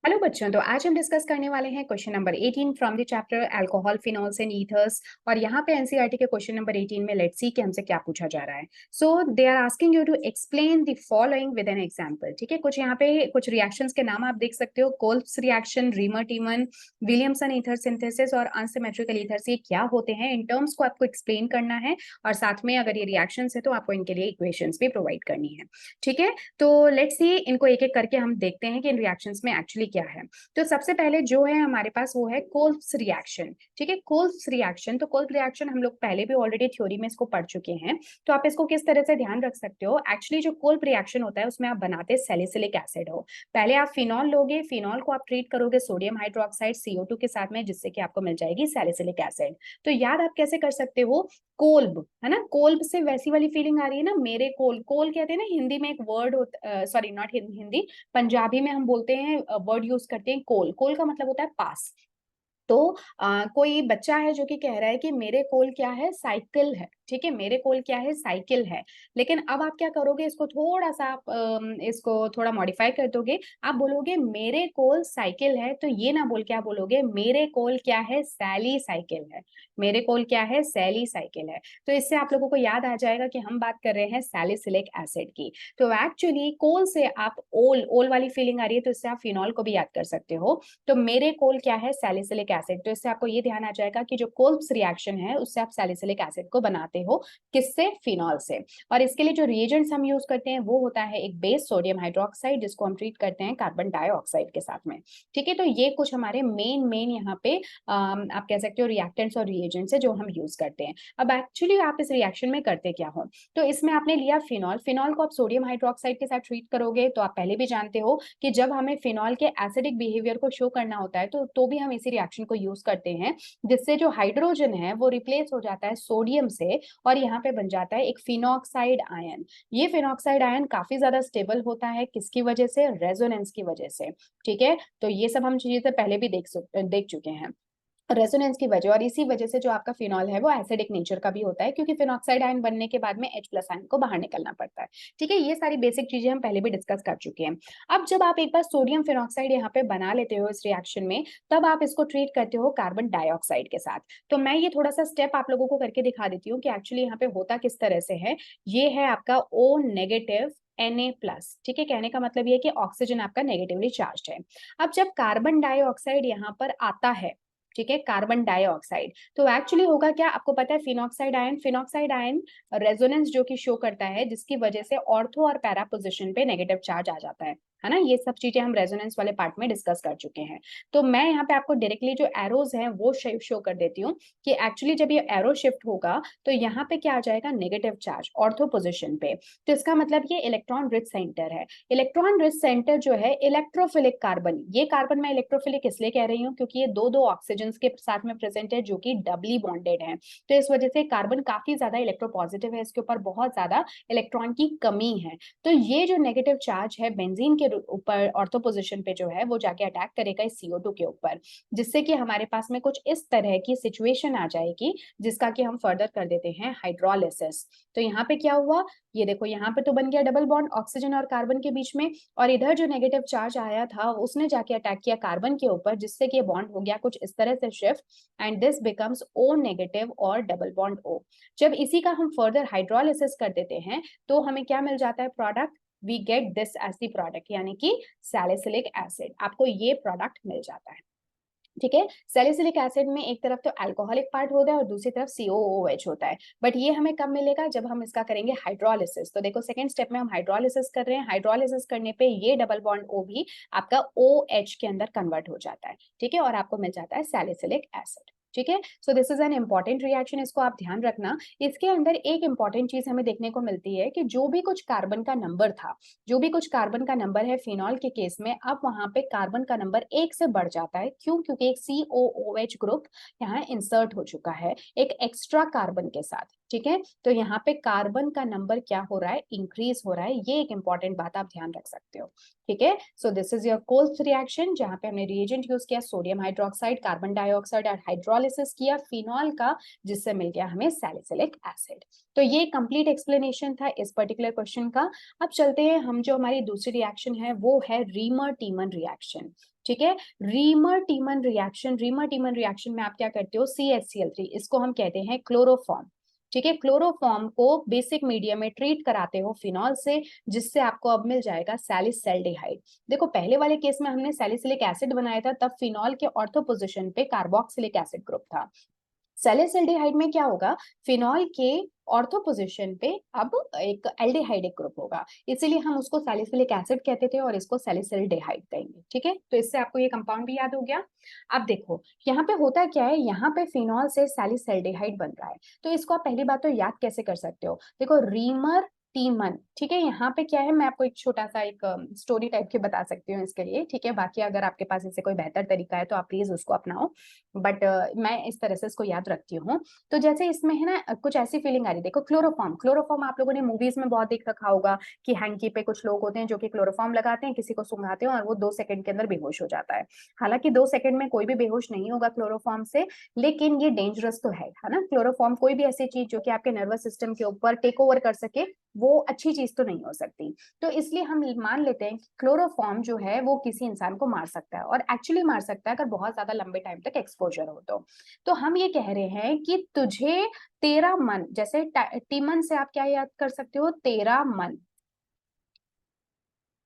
Hello बच्चों, तो आज हम डिस्कस करने वाले हैं question number 18 from the chapter alcohol phenols and ethers. और यहाँ पे एनसीईआरटी के क्वेश्चन नंबर 18 में लेट्स सी कि हमसे क्या पूछा जा रहा है। So they are asking you to explain the following with an example. ठीक है, कुछ यहाँ पे कुछ रिएक्शंस के नाम आप देख सकते हो। Kolbe's reaction, reamer टीमन, Williamson ether synthesis और अनसिमेट्रिकल ईथर्स, ये क्या होते हैं, इन टर्म्स को आपको एक्सप्लेन करना है। और साथ में अगर ये रिएक्शंस है तो आपको इनके लिए इक्वेशंस भी प्रोवाइड करनी है। ठीक है, तो लेट्स सी, इनको एक एक करके हम देखते हैं कि इन रिएक्शंस में एक्चुअली क्या है। तो सबसे पहले जो है हमारे पास वो है कोल्ब्स रिएक्शन। ठीक है, कोल्ब्स रिएक्शन, तो कोल्ब रिएक्शन हम लोग पहले भी ऑलरेडी थ्योरी में इसको पढ़ चुके हैं। तो आप इसको किस तरह से ध्यान रख सकते हो, एक्चुअली जो कोल्ब रिएक्शन होता है उसमें आप बनाते सैलिसिलिक एसिड हो। पहले आप फिनॉल लोगे, फिनॉल को आप ट्रीट करोगे सोडियम हाइड्रोक्साइड CO2 के साथ में, जिससे कि आपको मिल जाएगी सैलिसिलिक एसिड। तो याद आप कैसे कर सकते हो, कोल्ब है ना, कोल्ब से वैसी वाली फीलिंग आ रही है ना, मेरे कोल, कोल कहते हैं ना, हिंदी में एक वर्ड होता, सॉरी नॉट हिंदी, पंजाबी में हम बोलते हैं, वर्ड यूज करते हैं कोल। कोल का मतलब होता है पास। तो कोई बच्चा है जो कि कह रहा है कि मेरे कोल क्या है, साइकिल है। ठीक है, मेरे कोल क्या है, साइकिल है। लेकिन अब आप क्या करोगे, इसको थोड़ा सा आप इसको थोड़ा मॉडिफाई कर दोगे। आप बोलोगे मेरे कोल साइकिल है, तो ये ना बोल के आप बोलोगे मेरे कोल क्या है, सैली साइकिल है। मेरे कोल क्या है, सैली साइकिल है। तो इससे आप लोगों को याद आ जाएगा कि हम बात कर रहे हैं सैलिसिलिक एसिड की। तो एक्चुअली कोल से आप ओल, ओल वाली फीलिंग आ रही है, तो इससे आप फिनॉल को भी याद कर सकते हो। तो मेरे कोल क्या है, सैलिसिलिक एसिड। तो इससे आपको ये ध्यान आ जाएगा कि जो कोल्ब्स रिएक्शन है उससे आप सैलिसिलिक एसिड को बनाते हो, किससे, फिनॉल से। और इसके लिए जो रिएजेंट्स हम यूज करते हैं वो होता है एक बेस सोडियम हाइड्रोक्साइड, जिसको हम ट्रीट करते हैं कार्बन डाइऑक्साइड के साथ में। ठीक है, तो ये कुछ हमारे मेन यहाँ पे आप कह सकते हो रिएक्टेंट्स और रिएजेंट्स है जो हम यूज करते हैं। अब एक्चुअली आप इस रिएक्शन में करते क्या हो, तो इसमें आपने लिया फिनॉल, फिनॉल को आप सोडियम हाइड्रोक्साइड के साथ ट्रीट करोगे। तो आप पहले भी जानते हो कि जब हमें फिनॉल के एसिडिक बिहेवियर को शो करना होता है तो भी हम इसी रिएक्शन को यूज करते हैं, जिससे जो हाइड्रोजन है वो रिप्लेस हो जाता है सोडियम से, और यहाँ पे बन जाता है एक फिनॉक्साइड आयन। ये फिनॉक्साइड आयन काफी ज्यादा स्टेबल होता है, किसकी वजह से, रेजोनेंस की वजह से। ठीक है, तो ये सब हम चीजें पहले भी देख चुके हैं, रेजोनेंस की वजह। और इसी वजह से जो आपका फिनॉल है वो एसिडिक नेचर का भी होता है, क्योंकि फिनॉक्साइड आयन बनने के बाद में H+ आयन को बाहर निकलना पड़ता है। ठीक है, ये सारी बेसिक चीजें हम पहले भी डिस्कस कर चुके हैं। अब जब आप एक बार सोडियम फिनॉक्साइड यहाँ पे बना लेते हो इस रिएक्शन में, तब आप इसको ट्रीट करते हो कार्बन डाइऑक्साइड के साथ। तो मैं ये थोड़ा सा स्टेप आप लोगों को करके दिखा देती हूँ कि एक्चुअली यहाँ पे होता किस तरह से है। ये है आपका O-, Na+। ठीक है, कहने का मतलब ये है कि ऑक्सीजन आपका नेगेटिवली चार्ज है। अब जब कार्बन डाइऑक्साइड यहाँ पर आता है, ठीक है, कार्बन डाइऑक्साइड, तो एक्चुअली होगा क्या, आपको पता है phenoxide ion, phenoxide ion resonance जो कि शो करता है, जिसकी वजह से ऑर्थो और पैरा पोजीशन पे नेगेटिव चार्ज आ जाता है ना। ये सब चीजें हम रेजोनेंस वाले पार्ट में डिस्कस कर चुके हैं। तो मैं यहाँ पे आपको डायरेक्टली जो एरोज हैं वो शो कर देती हूँ कि एक्चुअली जब ये एरो शिफ्ट होगा तो यहाँ पे क्या आ जाएगा, नेगेटिव चार्ज ऑर्थो पोजिशन पे। तो इसका मतलब ये इलेक्ट्रॉन रिच सेंटर है। इलेक्ट्रॉन रिच सेंटर जो है इलेक्ट्रोफिलिक कार्बन, ये कार्बन मैं इलेक्ट्रोफिलिक इसलिए कह रही हूँ क्योंकि ये दो दो ऑक्सीजन के साथ में प्रेजेंट है जो कि डबली बॉन्डेड है। तो इस वजह से कार्बन काफी ज्यादा इलेक्ट्रोपॉजिटिव है, इसके ऊपर बहुत ज्यादा इलेक्ट्रॉन की कमी है। तो ये जो नेगेटिव चार्ज है बेंजीन के ऊपर ऑर्थो पोजिशन पे जो है वो जाके अटैक करेगा इस CO2 के ऊपर, जिससे कि हमारे पास में कुछ इस तरह की सिचुएशन आ जाएगी, जिसका कि हम फर्दर कर देते हैं हाइड्रोलिसिस। तो यहाँ पे क्या हुआ, ये देखो, यहाँ पे तो बन गया डबल बॉन्ड ऑक्सीजन और कार्बन के बीच में, और इधर जो नेगेटिव चार्ज आया था उसने जाके अटैक किया कार्बन के ऊपर, जिससे कि बॉन्ड हो गया कुछ इस तरह से shift, and this becomes O- और डबल बॉन्ड O। जब इसी का हम फर्दर हाइड्रोलिसिस कर देते हैं तो हमें क्या मिल जाता है product, we get this as the product, यानी कि सैलिसिलिक एसिड। आपको ये प्रोडक्ट मिल जाता है। ठीक है, सैलिसिलिक एसिड में एक तरफ तो अल्कोहलिक पार्ट होता है और दूसरी तरफ COOH होता है, बट ये हमें कब मिलेगा, जब हम इसका करेंगे हाइड्रोलिसिस। तो देखो सेकंड स्टेप में हम हाइड्रोलिसिस कर रहे हैं, हाइड्रोलिसिस करने पे ये डबल बॉन्ड O भी आपका OH के अंदर कन्वर्ट हो जाता है। ठीक है, और आपको मिल जाता है सैलिसिलिक एसिड। ठीक है, so this is an important reaction, इसको आप ध्यान रखना। इसके अंदर एक इंपॉर्टेंट चीज हमें देखने को मिलती है कि जो भी कुछ कार्बन का नंबर था, जो भी कुछ कार्बन का नंबर है फिनॉल के केस में, अब वहां पे कार्बन का नंबर 1 से बढ़ जाता है। क्यों, क्योंकि एक COOH ग्रुप यहाँ इंसर्ट हो चुका है एक एक्स्ट्रा कार्बन के साथ। ठीक है, तो यहाँ पे कार्बन का नंबर क्या हो रहा है, इंक्रीज हो रहा है। ये एक इंपॉर्टेंट बात आप ध्यान रख सकते हो। ठीक है, so this is your Kolbe's reaction, जहां पे हमने रिएजेंट यूज किया सोडियम हाइड्रोक्साइड, कार्बन डाइऑक्साइड और हाइड्रोलिसिस किया फिनॉल का, जिससे मिल गया हमें सैलिसिलिक एसिड। तो ये कंप्लीट एक्सप्लेनेशन था इस पर्टिकुलर क्वेश्चन का। अब चलते हैं हम, जो हमारी दूसरी रिएक्शन है वो है रीमर टीमन रिएक्शन। ठीक है। रीमर टीमन रिएक्शन में आप क्या करते हो, CH3, इसको हम कहते हैं क्लोरोफॉर्म। ठीक है, क्लोरोफॉर्म को बेसिक मीडियम में ट्रीट कराते हो फिनॉल से, जिससे आपको अब मिल जाएगा सैलिसैल्डिहाइड। देखो पहले वाले केस में हमने सैलिसिलिक एसिड बनाया था, तब फिनॉल के ऑर्थो पोजीशन पे कार्बोक्सिलिक एसिड ग्रुप था। सैलिसैल्डिहाइड में क्या होगा, फिनॉल के ऑर्थो पोजीशन पे अब एक एल्डिहाइडिक ग्रुप होगा, इसीलिए हम उसको सैलिसिलिक एसिड कहते थे और इसको सैलिसैल्डिहाइड कहेंगे। ठीक है, तो इससे आपको ये कंपाउंड भी याद हो गया। अब देखो यहाँ पे होता क्या है, यहाँ पे फिनॉल से सैलिसैल्डिहाइड बन रहा है, तो इसको आप पहली बात तो याद कैसे कर सकते हो, देखो रीमर टीमन। ठीक है, यहाँ पे क्या है, मैं आपको एक छोटा सा एक स्टोरी टाइप के बता सकती हूँ इसके लिए। ठीक है, बाकी अगर आपके पास इससे कोई बेहतर तरीका है तो आप प्लीज उसको अपनाओ, बट मैं इस तरह से इसको याद रखती हूँ। तो जैसे इसमें है ना कुछ ऐसी फीलिंग आ रही, देखो क्लोरोफॉर्म आप लोगों ने मूवीज में बहुत देख रखा होगा कि हैंकी पे कुछ लोग होते हैं जो कि क्लोरोफॉर्म लगाते हैं, किसी को सुंघाते हैं और वो 2 सेकंड के अंदर बेहोश हो जाता है। हालांकि 2 सेकंड में कोई भी बेहोश नहीं होगा क्लोरोफॉर्म से, लेकिन ये डेंजरस तो है ना। क्लोरोफॉर्म कोई भी ऐसी चीज जो कि आपके नर्वस सिस्टम के ऊपर टेक ओवर कर सके, वो अच्छी चीज तो नहीं हो सकती। तो इसलिए हम मान लेते हैं कि क्लोरोफॉर्म जो है वो किसी इंसान को मार सकता है, और एक्चुअली मार सकता है अगर बहुत ज्यादा लंबे टाइम तक एक्सपोजर हो तो हम ये कह रहे हैं कि तुझे तेरा मन, जैसे टीमन से आप क्या याद कर सकते हो, तेरा मन,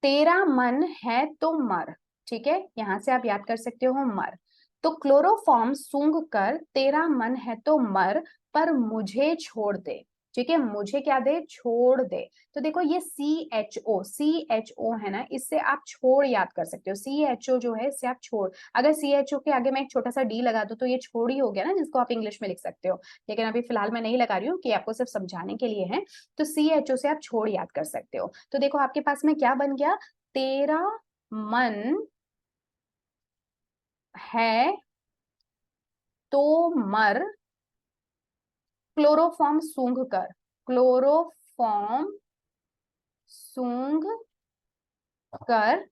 तेरा मन है तो मर। ठीक है, यहां से आप याद कर सकते हो मर। तो क्लोरोफॉर्म सूंघ कर तेरा मन है तो मर, पर मुझे छोड़ दे। ठीक है, मुझे क्या दे, छोड़ दे। तो देखो ये सी एच ओ है ना, इससे आप छोड़ याद कर सकते हो। CHO जो है इससे आप छोड़, अगर CHO के आगे मैं एक छोटा सा डी लगा दूं तो ये छोड़ ही हो गया ना, जिसको आप इंग्लिश में लिख सकते हो, लेकिन अभी फिलहाल मैं नहीं लगा रही हूँ कि आपको सिर्फ समझाने के लिए है। तो CHO से आप छोड़ याद कर सकते हो। तो देखो आपके पास में क्या बन गया, तेरा मन है तो मर, क्लोरोफॉर्म सूंघ कर, क्लोरोफॉर्म सूंघ कर,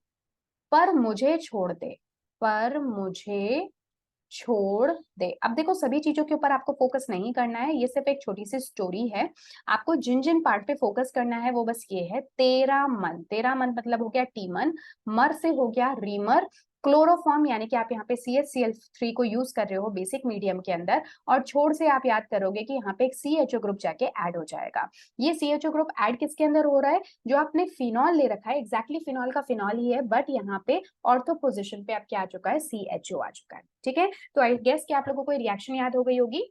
पर मुझे छोड़ दे, पर मुझे छोड़ दे। अब देखो सभी चीजों के ऊपर आपको फोकस नहीं करना है, ये सिर्फ एक छोटी सी स्टोरी है। आपको जिन जिन पार्ट पे फोकस करना है वो बस ये है, तेरा मन, तेरा मन मतलब हो गया टीमन, मर से हो गया रीमर, क्लोरोफॉर्म यानी कि आप यहाँ पे CHCl3 को यूज कर रहे हो बेसिक मीडियम के अंदर, और छोड़ से आप याद करोगे कि यहाँ पे एक CHO ग्रुप जाके ऐड हो जाएगा। ये CHO ग्रुप ऐड किसके अंदर हो रहा है, जो आपने फिनॉल ले रखा है, एग्जैक्टली फिनॉल का फिनॉल ही है, बट यहाँ पे ऑर्थो पोजिशन पे अब क्या आ चुका है, CHO आ चुका है। ठीक है, तो आई गेस कि आप लोगों को रिएक्शन याद हो गई होगी।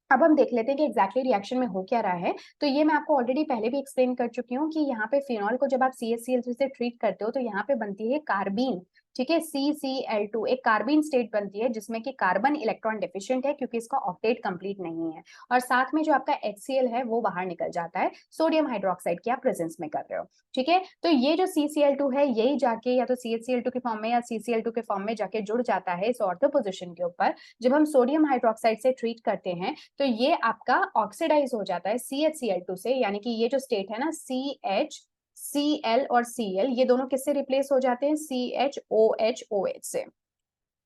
अब हम देख लेते हैं कि एग्जैक्टली रिएक्शन में हो क्या रहा है। तो ये मैं आपको ऑलरेडी पहले भी एक्सप्लेन कर चुकी हूँ कि यहाँ पे फिनॉल को जब आप CHCl3 से ट्रीट करते हो तो यहाँ पे बनती है कार्बीन। ठीक है, CCl2 एक कार्बीन स्टेट बनती है, जिसमें कि कार्बन इलेक्ट्रॉन डेफिशिएंट है क्योंकि इसका ऑक्टेट कंप्लीट नहीं है, और साथ में जो आपका HCl है वो बाहर निकल जाता है, सोडियम हाइड्रोक्साइड की आप प्रेजेंस में कर रहे हो। ठीक है, तो ये जो CCl2 है यही जाके या तो CHCl2 के फॉर्म में या CCl2 के फॉर्म में जाके जुड़ जाता है इस ऑर्थो पोजिशन के ऊपर। जब हम सोडियम हाइड्रोक्साइड से ट्रीट करते हैं तो ये आपका ऑक्सीडाइज हो जाता है CHCl2 से, यानी कि ये जो स्टेट है ना CHCl और Cl, ये दोनों किससे रिप्लेस हो जाते हैं, CHOH से।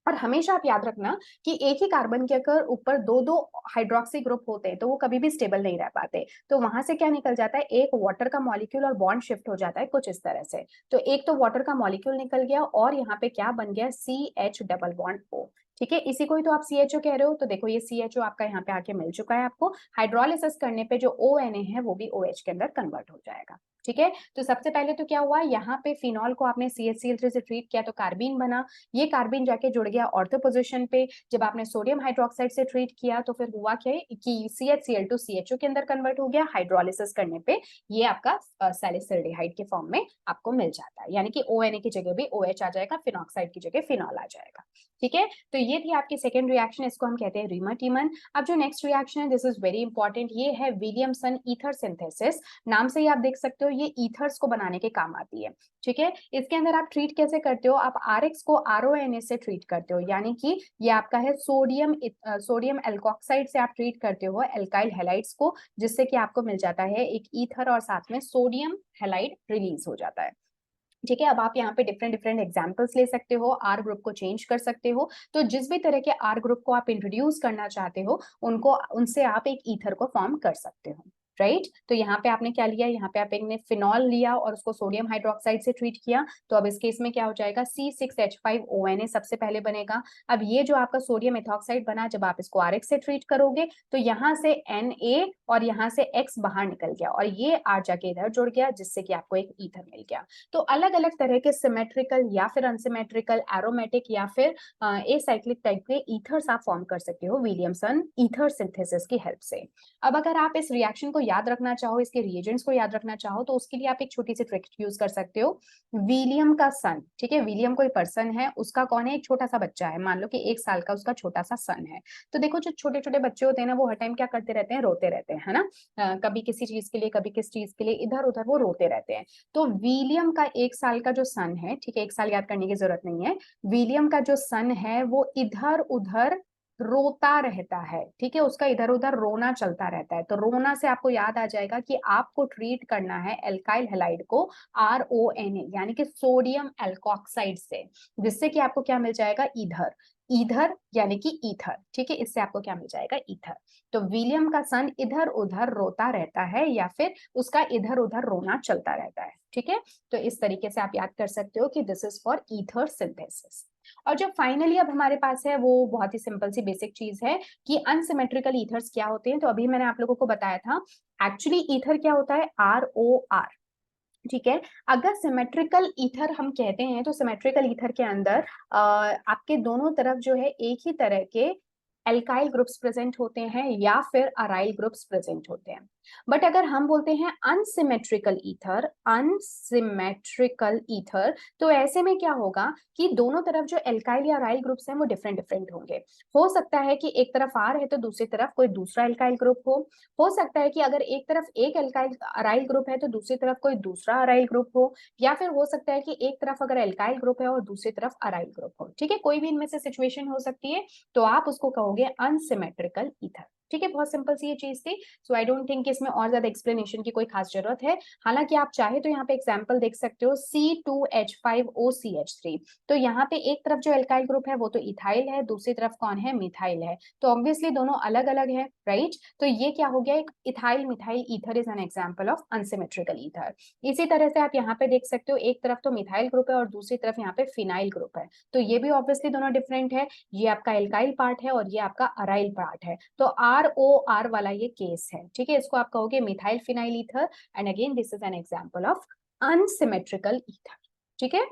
और हमेशा आप याद रखना कि एक ही कार्बन के अगर ऊपर दो दो हाइड्रोक्सी ग्रुप होते हैं तो वो कभी भी स्टेबल नहीं रह पाते, तो वहां से क्या निकल जाता है, एक वाटर का मॉलिक्यूल और बॉन्ड शिफ्ट हो जाता है कुछ इस तरह से। तो एक तो वाटर का मॉलिक्यूल निकल गया और यहाँ पे क्या बन गया, CH डबल बॉन्ड O। ठीक है, इसी को ही तो आप CHO कह रहे हो, तो देखो ये CHO आपका यहाँ पे आके मिल चुका है आपको, हाइड्रोलिसिस करने पे जो ONA है वो भी OH के अंदर कन्वर्ट हो जाएगा। ठीक है, तो सबसे पहले तो क्या हुआ, यहाँ पे फिनॉल को आपने CHCl3 से ट्रीट किया तो कार्बीन बना, ये कार्बन जाके जुड़ गया ऑर्थो पोजीशन पे। जब आपने सोडियम हाइड्रोक्साइड से ट्रीट किया तो फिर हुआ क्या कि CHCl2 CHO के अंदर कन्वर्ट हो गया, हाइड्रोलिसिस करने पे ये आपका सैलिसैल्डिहाइड के फॉर्म में आपको मिल जाता है, यानी कि ONA की जगह भी OH आ जाएगा, फिनॉक्साइड की जगह फिनॉल आ जाएगा। ठीक है, तो ये थी आपकी सेकेंड रिएक्शन, इसको हम कहते हैं रीमर टीमन। अब जो नेक्स्ट रिएक्शन है, दिस इज वेरी इंपॉर्टेंट, ये है विलियमसन ईथर सिंथेसिस। नाम से ही आप देख सकते हो ये ईथर्स को बनाने के काम आती है। ठीक है, इसके अंदर आप ट्रीट कैसे करते हो, आप RX को RONA से ट्रीट करते हो, यानी कि ये आपका है सोडियम एल्कोक्साइड से आप ट्रीट करते हो एल्काइल हैलाइड्स को, जिससे कि आपको मिल जाता है एक ईथर और साथ में सोडियम हैलाइड रिलीज हो जाता है। ठीक है, अब आप यहाँ पे डिफरेंट डिफरेंट एग्जांपल्स ले सकते हो, आर ग्रुप को चेंज कर सकते हो, तो जिस भी तरह के आर ग्रुप को आप इंट्रोड्यूस करना चाहते हो उनको, उनसे आप एक ईथर को फॉर्म कर सकते हो। राइट। तो यहाँ पे आपने क्या लिया, यहाँ पे आपने फिनॉल लिया और उसको सोडियम हाइड्रोक्साइड से ट्रीट किया, तो अब इस केस में क्या हो जाएगा, C6H5ONa सबसे पहले बनेगा। अब ये जो आपका सोडियम एथॉक्साइड बना, जब आप इसको RX से ट्रीट करोगे तो यहाँ से Na और यहाँ से X बाहर निकल गया और ये R जाके इधर जुड़ गया, जिससे कि आपको एक ईथर मिल गया। तो अलग अलग तरह के सिमेट्रिकल या फिर अनसिमेट्रिकल, एरोमेटिक या फिर एसाइक्लिक टाइप के ईथर्स आप फॉर्म कर सकते हो विलियमसन ईथर सिंथेसिस की हेल्प से। अब अगर आप इस रिएक्शन को याद रखना चाहो, इसके रिएजेंट्स को याद रखना चाहो, तो उसके लिए आप एक छोटी सी ट्रिक यूज कर सकते हो। विलियम का सन, ठीक है, विलियम कोई पर्सन है, उसका कौन है, एक छोटा सा बच्चा है, मान लो कि 1 साल का उसका छोटा सा सन है। तो देखो जो छोटे छोटे बच्चे होते हैं ना, वो हर टाइम क्या करते रहते हैं, रोते रहते हैं, है ना। कभी किसी चीज के लिए, कभी किस चीज के लिए, इधर उधर वो रोते रहते हैं। तो विलियम का 1 साल का जो सन है, ठीक है, 1 साल याद करने की जरूरत नहीं है, विलियम का जो सन है वो इधर उधर रोता रहता है, ठीक है, उसका इधर उधर रोना चलता रहता है। तो रोना से आपको याद आ जाएगा कि आपको ट्रीट करना है एल्काइल हैलाइड को RONA यानी कि सोडियम एल्कोक्साइड से, जिससे कि आपको क्या मिल जाएगा, ईथर। ईथर यानी कि ईथर, ठीक है, इससे आपको क्या मिल जाएगा, ईथर। तो विलियम का सन इधर उधर रोता रहता है या फिर उसका इधर उधर रोना चलता रहता है, ठीक है। तो इस तरीके से आप याद कर सकते हो कि this is for ether synthesis. और जो फाइनली अब हमारे पास है वो बहुत ही सिंपल सी बेसिक चीज है कि अनसिमेट्रिकल ईथर्स क्या होते हैं। तो अभी मैंने आप लोगों को बताया था, एक्चुअली ईथर क्या होता है, ROR, ठीक है। अगर सिमेट्रिकल ईथर हम कहते हैं तो सिमेट्रिकल ईथर के अंदर आपके दोनों तरफ जो है एक ही तरह के एल्काइल ग्रुप्स प्रेजेंट होते हैं या फिर अराइल ग्रुप्स प्रेजेंट होते हैं। बट अगर हम बोलते हैं अनसिमेट्रिकल ईथर, अनसिमेट्रिकल ईथर, तो ऐसे में क्या होगा कि दोनों तरफ जो एल्काइल या अराइल ग्रुप्स हैं वो डिफरेंट डिफरेंट होंगे। हो सकता है कि एक तरफ R है तो दूसरी तरफ कोई दूसरा एल्काइल ग्रुप हो सकता है कि अगर एक तरफ एक एल्काइल अराइल ग्रुप है तो दूसरी तरफ कोई दूसरा अराइल ग्रुप हो, या फिर हो सकता है कि एक तरफ अगर एल्काइल ग्रुप है और दूसरी तरफ अराइल ग्रुप हो, ठीक है, कोई भी इनमें से सिचुएशन हो सकती है, तो आप उसको कहोगे अनसिमेट्रिकल ईथर, ठीक है। बहुत सिंपल सी ये चीज थी। सो आई डोंट थिंक इसमें और ज्यादा एक्सप्लेनेशन की कोई खास जरूरत है। हालांकि आप चाहे तो यहाँ पे एग्जांपल देख सकते हो, C2H5OCH3। तो यहाँ पे एक तरफ जो एल्काइल ग्रुप है वो तो इथाइल है, दूसरी तरफ कौन है, मिथाइल है। तो ऑब्वियसली दोनों अलग अलग है, राइट। तो ये क्या हो गया, एक ethyl methyl ether is an example of unsymmetrical ether. इसी तरह से आप यहाँ पे देख सकते हो, एक तरफ तो मिथाइल ग्रुप है और दूसरी तरफ यहाँ पे फिनाइल ग्रुप है, तो ये भी ऑब्वियसली दोनों डिफरेंट है। ये आपका एल्काइल पार्ट है और ये आपका अराइल पार्ट है। तो ROR वाला ये केस है, ठीक है, इसको आप कहोगे methyl phenyl ether. And again this is an example of unsymmetrical ether, ठीक है।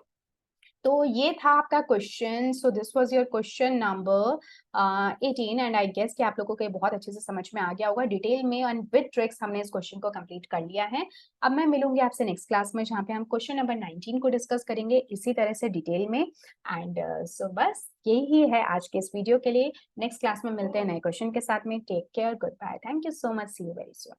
तो ये था आपका question. So this was your question number 18 and I guess कि आप लोगों को ये बहुत अच्छे से समझ में आ गया होगा डिटेल में, एंड विद ट्रिक्स हमने इस क्वेश्चन को कंप्लीट कर लिया है। अब मैं मिलूंगी आपसे नेक्स्ट क्लास में, जहाँ पे हम क्वेश्चन नंबर 19 को डिस्कस करेंगे इसी तरह से डिटेल में। एंड सो बस यही है आज के इस वीडियो के लिए। नेक्स्ट क्लास में मिलते हैं नए क्वेश्चन के साथ में। Take care, good bye, thank you so much, see you very soon.